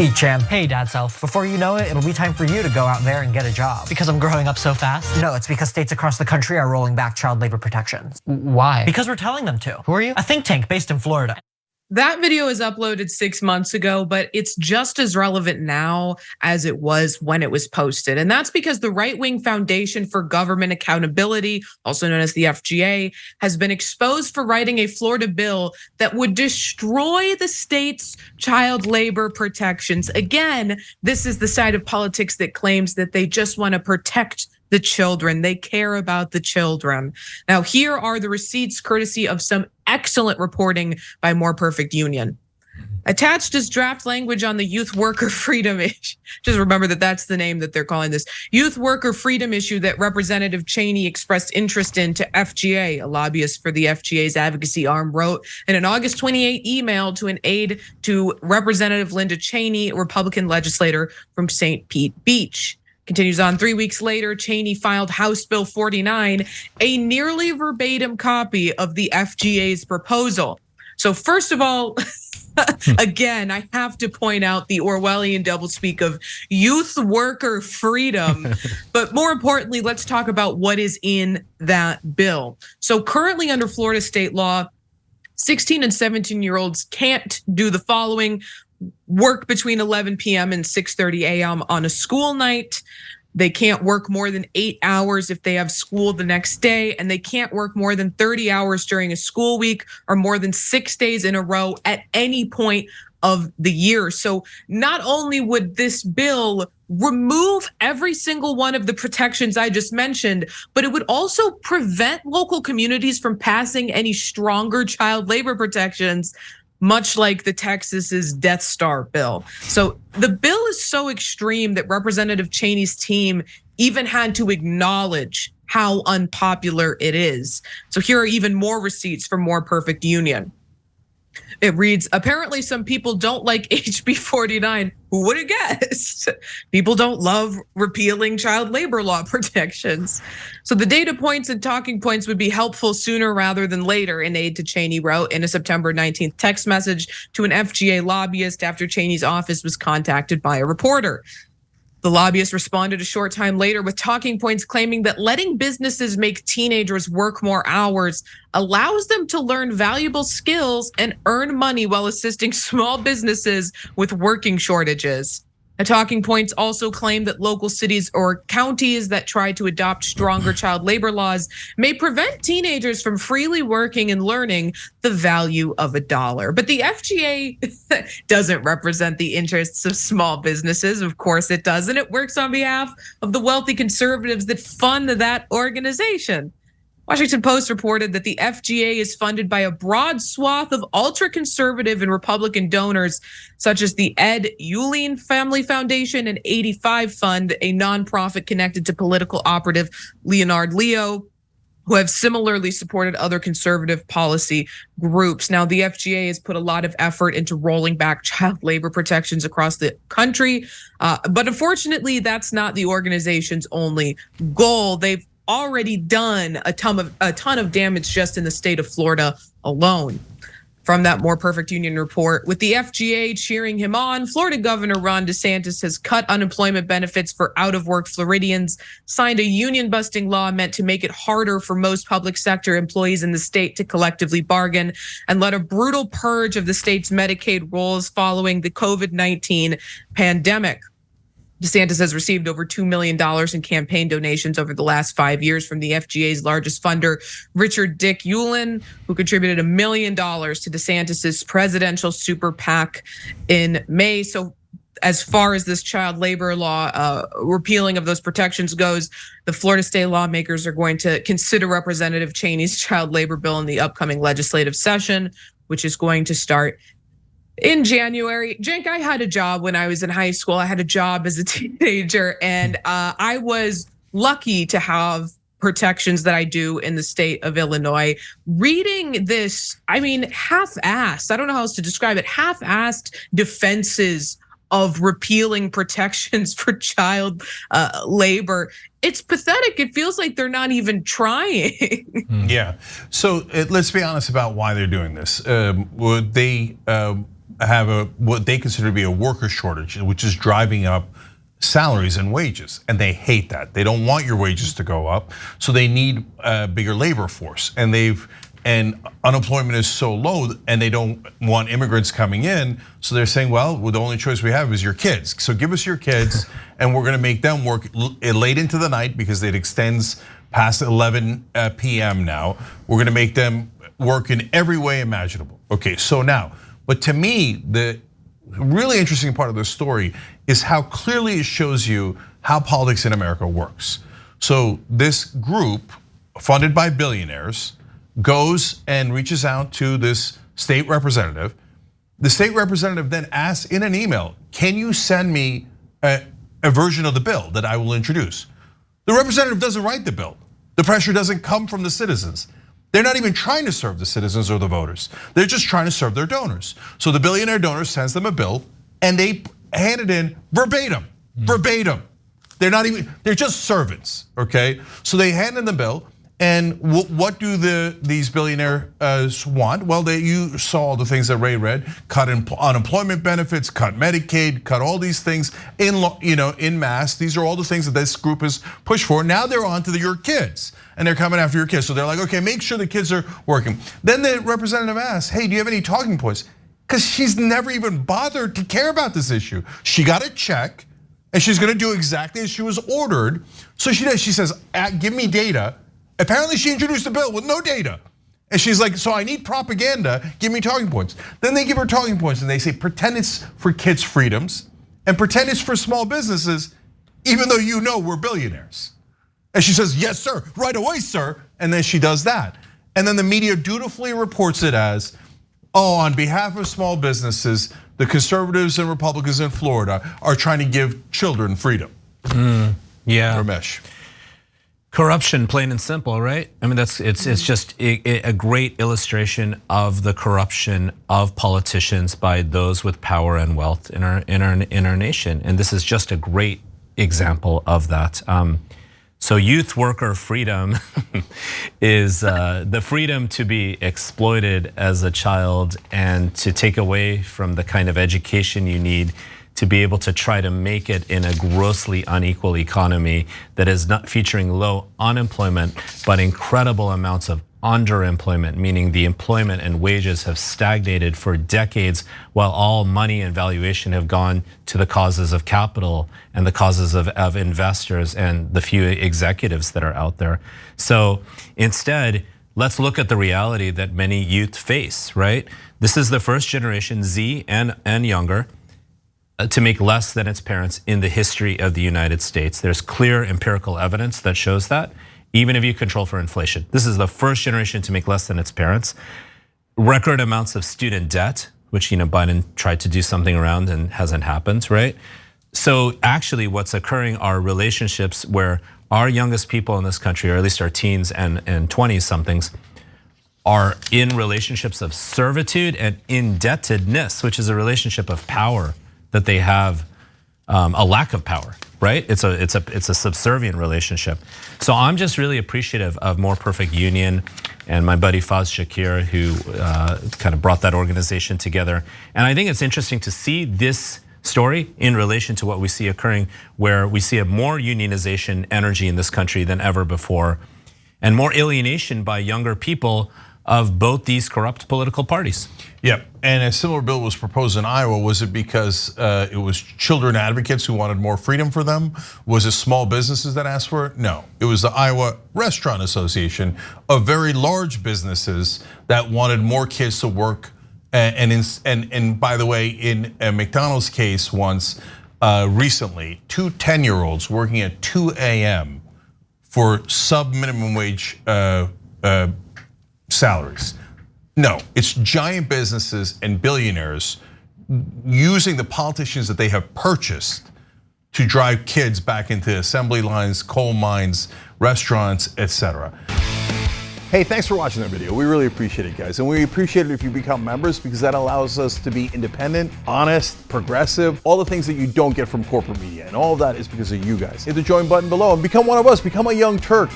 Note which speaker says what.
Speaker 1: Hey, Chan.
Speaker 2: Hey, Dad Self.
Speaker 1: Before you know it, it'll be time for you to go out there and get a job.
Speaker 2: Because I'm growing up so fast?
Speaker 1: No, it's because states across the country are rolling back child labor protections.
Speaker 2: Why?
Speaker 1: Because we're telling them to.
Speaker 2: Who are you?
Speaker 1: A think tank based in Florida.
Speaker 3: That video is uploaded 6 months ago, but it's just as relevant now as it was when it was posted. And that's because the right-wing Foundation for Government Accountability, also known as the FGA, has been exposed for writing a Florida bill that would destroy the state's child labor protections. Again, this is the side of politics that claims that they just want to protect the children. They care about the children. Now, here are the receipts courtesy of some excellent reporting by More Perfect Union. Attached is draft language on the youth worker freedom issue. Just remember that that's the name that they're calling this. Youth worker freedom issue that Representative Cheney expressed interest in to FGA. A lobbyist for the FGA's advocacy arm wrote in an August 28 email to an aide to Representative Linda Cheney, a Republican legislator from St. Pete Beach. Continues on, 3 weeks later, Cheney filed House Bill 49, a nearly verbatim copy of the FGA's proposal. So first of all, again, I have to point out the Orwellian doublespeak of youth worker freedom. But more importantly, let's talk about what is in that bill. So currently under Florida state law, 16 and 17-year-olds can't do the following: work between 11 p.m. and 6:30 a.m. on a school night. They can't work more than 8 hours if they have school the next day, and they can't work more than 30 hours during a school week or more than 6 days in a row at any point of the year. So not only would this bill remove every single one of the protections I just mentioned, but it would also prevent local communities from passing any stronger child labor protections, much like the Texas's Death Star bill. So the bill is so extreme that Representative Cheney's team even had to acknowledge how unpopular it is. So here are even more receipts from More Perfect Union. It reads, apparently some people don't like HB 49. Who would have guessed? People don't love repealing child labor law protections. So the data points and talking points would be helpful sooner rather than later, an aide to Cheney wrote in a September 19th text message to an FGA lobbyist after Cheney's office was contacted by a reporter. The lobbyist responded a short time later with talking points claiming that letting businesses make teenagers work more hours allows them to learn valuable skills and earn money while assisting small businesses with working shortages. The talking points also claim that local cities or counties that try to adopt stronger child labor laws may prevent teenagers from freely working and learning the value of a dollar. But the FGA doesn't represent the interests of small businesses. Of course it doesn't. It works on behalf of the wealthy conservatives that fund that organization. Washington Post reported that the FGA is funded by a broad swath of ultra-conservative and Republican donors, such as the Ed Uihlein Family Foundation and 85 Fund, a nonprofit connected to political operative Leonard Leo, who have similarly supported other conservative policy groups. Now, the FGA has put a lot of effort into rolling back child labor protections across the country, but unfortunately, that's not the organization's only goal. They've already done a ton of damage just in the state of Florida alone. From that More Perfect Union report, with the FGA cheering him on, Florida Governor Ron DeSantis has cut unemployment benefits for out-of-work Floridians, signed a union-busting law meant to make it harder for most public sector employees in the state to collectively bargain, and led a brutal purge of the state's Medicaid rolls following the COVID-19 pandemic. DeSantis has received over $2 million in campaign donations over the last 5 years from the FGA's largest funder, Dick Uihlein, who contributed $1 million to DeSantis's presidential super PAC in May. So as far as this child labor law repealing of those protections goes, the Florida state lawmakers are going to consider Representative Cheney's child labor bill in the upcoming legislative session, which is going to start in January. Cenk, I had a job when I was in high school. I had a job as a teenager, and I was lucky to have protections that I do in the state of Illinois. Reading this, I mean, half-assed, I don't know how else to describe it, half-assed defenses of repealing protections for child labor. It's pathetic. It feels like they're not even trying.
Speaker 4: Yeah, so let's be honest about why they're doing this. have what they consider to be a worker shortage, which is driving up salaries and wages, and they hate that. They don't want your wages to go up, so they need a bigger labor force. And unemployment is so low, and they don't want immigrants coming in, so they're saying, well, the only choice we have is your kids. So give us your kids, and we're gonna make them work late into the night because it extends past 11 p.m. now. We're gonna make them work in every way imaginable. Okay, so now, but to me, the really interesting part of the story is how clearly it shows you how politics in America works. So this group, funded by billionaires, goes and reaches out to this state representative. The state representative then asks in an email, can you send me a version of the bill that I will introduce? The representative doesn't write the bill. The pressure doesn't come from the citizens. They're not even trying to serve the citizens or the voters. They're just trying to serve their donors. So the billionaire donor sends them a bill and they hand it in verbatim, verbatim. They're just servants, okay? So they hand in the bill. And what do these billionaires want? Well, you saw all the things that Ray read: cut unemployment benefits, cut Medicaid, cut all these things in mass. These are all the things that this group has pushed for. Now they're on to your kids, and they're coming after your kids. So they're like, okay, make sure the kids are working. Then the representative asks, hey, do you have any talking points? Because she's never even bothered to care about this issue. She got a check, and she's gonna do exactly as she was ordered. So she does. She says, give me data. Apparently she introduced a bill with no data. And she's like, so I need propaganda, give me talking points. Then they give her talking points and they say, pretend it's for kids' freedoms and pretend it's for small businesses, even though you know we're billionaires. And she says, yes, sir, right away, sir. And then she does that. And then the media dutifully reports it as, oh, on behalf of small businesses, the conservatives and Republicans in Florida are trying to give children freedom.
Speaker 5: Yeah.
Speaker 4: Ramesh.
Speaker 5: Corruption, plain and simple, right? I mean, it's just a great illustration of the corruption of politicians by those with power and wealth in our nation, and this is just a great example of that. So youth worker freedom is the freedom to be exploited as a child and to take away from the kind of education you need to be able to try to make it in a grossly unequal economy that is not featuring low unemployment, but incredible amounts of underemployment, meaning the employment and wages have stagnated for decades while all money and valuation have gone to the causes of capital and the causes of investors and the few executives that are out there. So instead, let's look at the reality that many youth face, right? This is the first generation, Z and younger, to make less than its parents in the history of the United States. There's clear empirical evidence that shows that, even if you control for inflation. This is the first generation to make less than its parents. Record amounts of student debt, which Biden tried to do something around and hasn't happened, right? So actually what's occurring are relationships where our youngest people in this country, or at least our teens and 20s somethings, are in relationships of servitude and indebtedness, which is a relationship of power that they have a lack of power, right? It's a subservient relationship. So I'm just really appreciative of More Perfect Union and my buddy Faz Shakir, who kind of brought that organization together. And I think it's interesting to see this story in relation to what we see occurring, where we see a more unionization energy in this country than ever before, and more alienation by younger people of both these corrupt political parties.
Speaker 4: Yeah, and a similar bill was proposed in Iowa. Was it because it was children advocates who wanted more freedom for them? Was it small businesses that asked for it? No, it was the Iowa Restaurant Association of very large businesses that wanted more kids to work. And by the way, in a McDonald's case once recently, 2 10-year-olds working at 2 a.m. for sub-minimum wage salaries. No, it's giant businesses and billionaires using the politicians that they have purchased to drive kids back into assembly lines, coal mines, restaurants, etc.
Speaker 6: Hey, thanks for watching that video. We really appreciate it, guys. And we appreciate it if you become members, because that allows us to be independent, honest, progressive, all the things that you don't get from corporate media. And all of that is because of you guys. Hit the join button below and become one of us, become a young Turk.